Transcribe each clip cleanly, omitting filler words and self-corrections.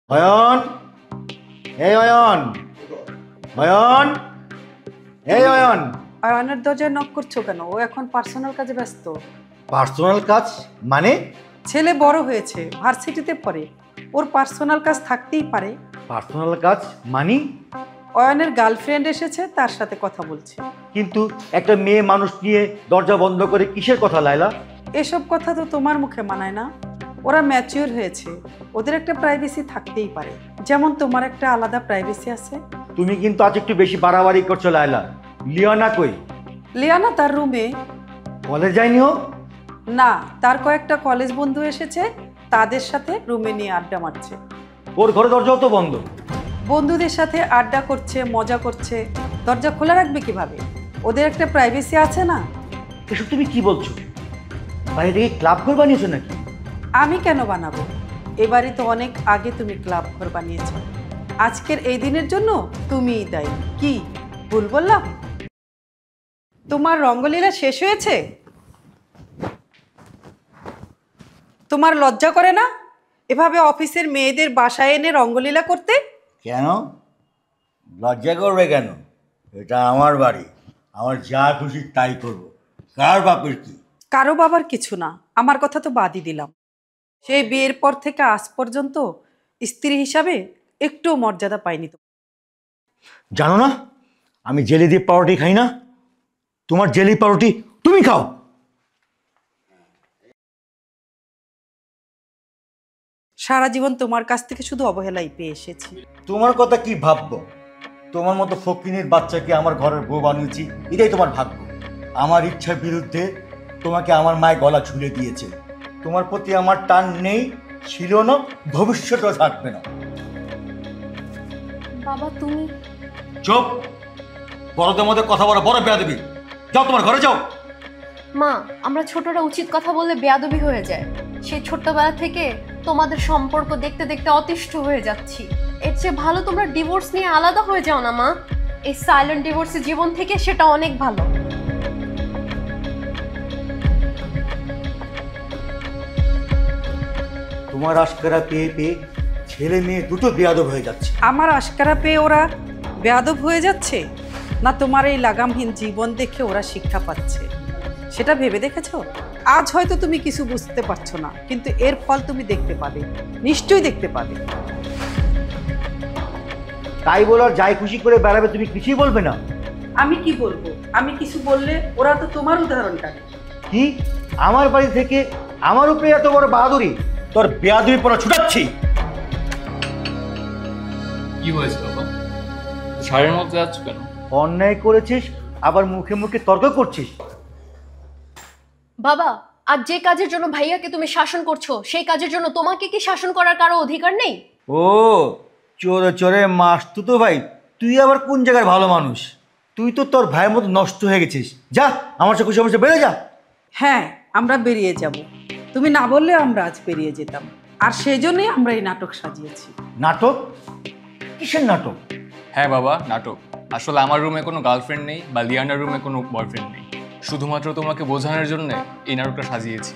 অয়ন, এই অয়ন, অয়ন, এই অয়ন। অয়নের দরজায় নক করছো কেন? ও এখন পার্সোনাল কাজে ব্যস্ত। পার্সোনাল কাজ মানে? ছেলে বড় হয়েছে, ভার্সিটিতে পড়ে, ওর পার্সোনাল কাজ থাকতেই পারে। পার্সোনাল কাজ মানে? অয়নের গার্লফ্রেন্ড এসেছে, তার সাথে কথা বলছে। কিন্তু একটা মেয়ে মানুষ নিয়ে দরজা বন্ধ করে কিসের কথা লায়লা? এসব কথা তো তোমার মুখে মানায় না। ওরা ম্যাচিওর হয়েছে, ওদের একটা প্রাইভেসি থাকতেই পারে, যেমন তোমার একটা আলাদা প্রাইভেসি আছে। তুমি কিন্তু আজ একটু বেশি বাড়াবাড়ি করছো লায়লা। লিওনা কই? লিয়ানা তার রুমে। কলেজ যায়নি ও? না, তার কয়েকটা কলেজ বন্ধু এসেছে, তাদের সাথে রুমে নিয়ে আড্ডা মারছে। ওর ঘরে দরজাও তো বন্ধ। বন্ধুদের সাথে আড্ডা করছে, মজা করছে, দরজা খোলা রাখবে কিভাবে? ওদের একটা প্রাইভেসি আছে না। এসব তুমি কি বলছো? বাইরে থেকে ক্লাব ঘর বানিয়েছো নাকি? আমি কেন বানাবো? এবারই তো অনেক আগে তুমি ক্লাব ঘর বানিয়েছো। আজকের এই দিনের জন্য তুমিই দায়ী। কি ভুল বললাম? তোমার রঙ্গলীলা শেষ হয়েছে? তোমার লজ্জা করে না এভাবে অফিসের মেয়েদের বাসায় এনে রঙ্গলীলা করতে? কেন লজ্জা করবে কেন? এটা আমার বাড়ি, আমার যা খুশি তাই করবো। কার বাপের কি? কারো বাবার কিছু না, আমার কথা তো বাদই দিলাম। সেই বিয়ের পর থেকে আজ পর্যন্ত স্ত্রী হিসাবে একটু মর্যাদা পাইনি তো। জানো না আমি জেলি দিয়ে পাউরুটি খাই না? তোমার জেলি পাউরুটি তুমি খাও। সারা জীবন তোমার কাছ থেকে শুধু অবহেলাই পেয়ে এসেছি। তোমার কথা কি ভাববো? তোমার মতো ফকিনের বাচ্চাকে আমার ঘরের বউ বানিয়েছি, এটাই তোমার ভাগ্য। আমার ইচ্ছার বিরুদ্ধে তোমাকে আমার মায়ের গলা ছুঁড়ে দিয়েছে। তোমার প্রতি আমার টান নেই, ছিল না, ভবিষ্যতেও থাকবে না। বাবা তুমি চুপ! বড়দের মধ্যে কথা বলা বড় বেয়াদবি। যাও তোমার ঘরে যাও। মা, আমরা ছোটরা উচিত কথা বললে বেয়াদবি হয়ে যায়। সেই ছোট্টবেলা থেকে তোমাদের সম্পর্ক দেখতে দেখতে অতিষ্ঠ হয়ে যাচ্ছি। এর চেয়ে ভালো তোমরা ডিভোর্স নিয়ে আলাদা হয়ে যাও না মা। এই সাইলেন্ট ডিভোর্সের জীবন থেকে সেটা অনেক ভালো। তোমার আশকারা পেয়ে পেয়ে ছেলে মেয়ে দুটো বেয়াদব হয়ে যাচ্ছে। আমার আশকারা পেয়ে ওরা বেয়াদব হয়ে যাচ্ছে না তোমার এই লাগামহীন জীবন দেখে ওরা শিক্ষা পাচ্ছে? সেটা ভেবে দেখেছো? আজ হয়তো তুমি কিছু বুঝতে পারছো না, কিন্তু এর ফল তুমি দেখতে পাবে, নিশ্চয়ই দেখতে পাবে। তাই বলার যাই খুশি করে বেড়াবে, তুমি কিছুই বলবে না? আমি কি বলবো? আমি কিছু বললে ওরা তো তোমার উদাহরণটা নেয়। কি আমার বাড়ি থেকে আমার উপরে এত বড় বাহাদুরি? তোর বেয়াদুরি পড়া ছুটাচ্ছি। কি হয়েছে বাবা? শাড়ির মধ্যে যাচ্ছ কেন? অন্যায় করেছিস আবার মুখে মুখে তর্ক করছিস। বাবা, আজ যে কাজের জন্য ভাইয়াকে তুমি শাসন করছো, সেই কাজের জন্য তোমাকে কি শাসন করার কারো অধিকার নেই? ও চোরে চোরে মাসতু তো ভাই, তুই আবার কোন জায়গার ভালো মানুষ? তুই তো তোর ভাইয়ের মতো নষ্ট হয়ে গেছিস। যা আমার সাথে খুশি খুশি বেড়ে যা। হ্যাঁ, আমরা বেরিয়ে যাব। তুমি না বললে আমরা আজ বেরিয়ে যেতাম, আর সেই জন্যই আমরা এই নাটক সাজিয়েছি। নাটক? কিসের নাটক? হ্যাঁ বাবা, নাটক। আসলে আমার রুমে কোনো গার্লফ্রেন্ড নেই বা লিয়ানার রুমে কোনো বয়ফ্রেন্ড নেই। শুধুমাত্র তোমাকে বোঝানোর জন্য এই নাটকটা সাজিয়েছি।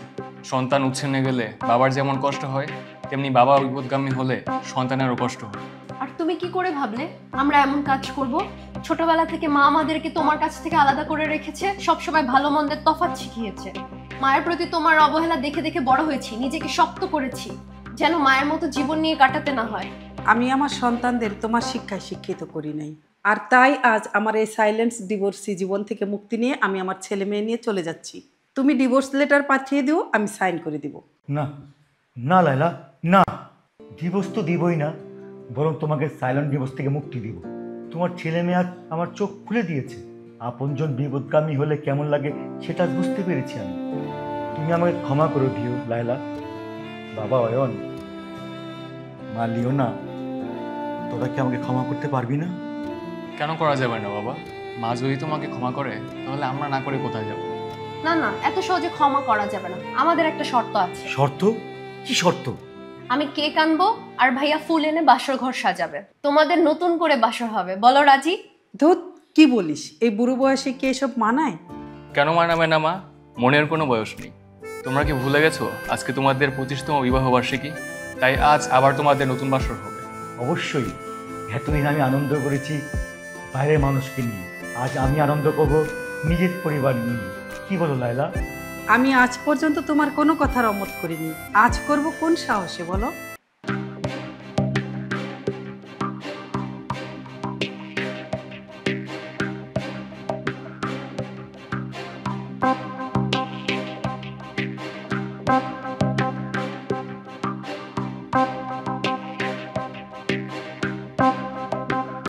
সন্তান উচ্ছন্নে গেলে বাবার যেমন কষ্ট হয়, তেমনি বাবা বিপদগামী হলে সন্তানেরও কষ্ট হয়। আর তুমি কি করে ভাবলে আমরা এমন কাজ করব? ছোটবেলা থেকে মা আমাদেরকে তোমার কাছ থেকে আলাদা করে রেখেছে, সবসময় ভালো মন্দের তফাৎ শিখিয়েছে। মায়ের প্রতি তোমার অবহেলা দেখে দেখে বড় হয়েছি, নিজেকে শক্ত করেছি যেন মায়ের মতো জীবন নিয়ে কাটাতে না হয়। আমি আমার সন্তানদের তোমার শিক্ষায় শিক্ষিত করি নাই, আর তাই আজ আমার এই সাইলেন্স ডিভোর্সি জীবন থেকে মুক্তি নিয়ে আমি আমার ছেলে মেয়ে নিয়ে চলে যাচ্ছি। তুমি ডিভোর্স লেটার পাঠিয়ে দিও, আমি সাইন করে দিব। না না লাইলা, না। ডিভোর্স তো দিবই না, বরং তোমাকে সাইলেন্ট ডিভোর্স থেকে মুক্তি দিব। তোমার ছেলে মেয়ে আজ আমার চোখ খুলে দিয়েছে। আপনজন বিপদগামী হলে কেমন লাগে সেটা আজ বুঝতে পেরেছি আমি। তুমি আমাকে ক্ষমা করে দিও লাইলা। বাবা অয়ন, মা লিওনা, তোরা কি আমাকে ক্ষমা করতে পারবি না? কেন করা যাবে না বাবা? মা যদি তোমাকে ক্ষমা করে তাহলে আমরা না করে কোথায় যাব? না না, এত সহজে ক্ষমা করা যাবে না। আমাদের একটা শর্ত আছে। শর্ত? কি শর্ত? আমি কেক আনবো আর ভাইয়া ফুল এনে বাসর ঘর সাজাবে। তোমাদের নতুন করে বাসর হবে। বলো রাজি? ধুত, কি বলিস? এই বুড়ো বয়সে কি এসব মানায়? কেন মানাবে না মা? মনের কোনো বয়স নেই। তোমরা কি ভুলে গেছো আজকে তোমাদের 25তম বিবাহ বার্ষিকী? তাই আজ আবার তোমাদের নতুন বাসর হবে। অবশ্যই। এতদিন আমি আনন্দ করেছি বাইরের মানুষকে নিয়ে, আজ আমি আনন্দ করব নিজের পরিবার নিয়ে। কি বলো লায়লা? আমি আজ পর্যন্ত তোমার কোনো কথার অমত করিনি, আজ করব কোন সাহসে বলো?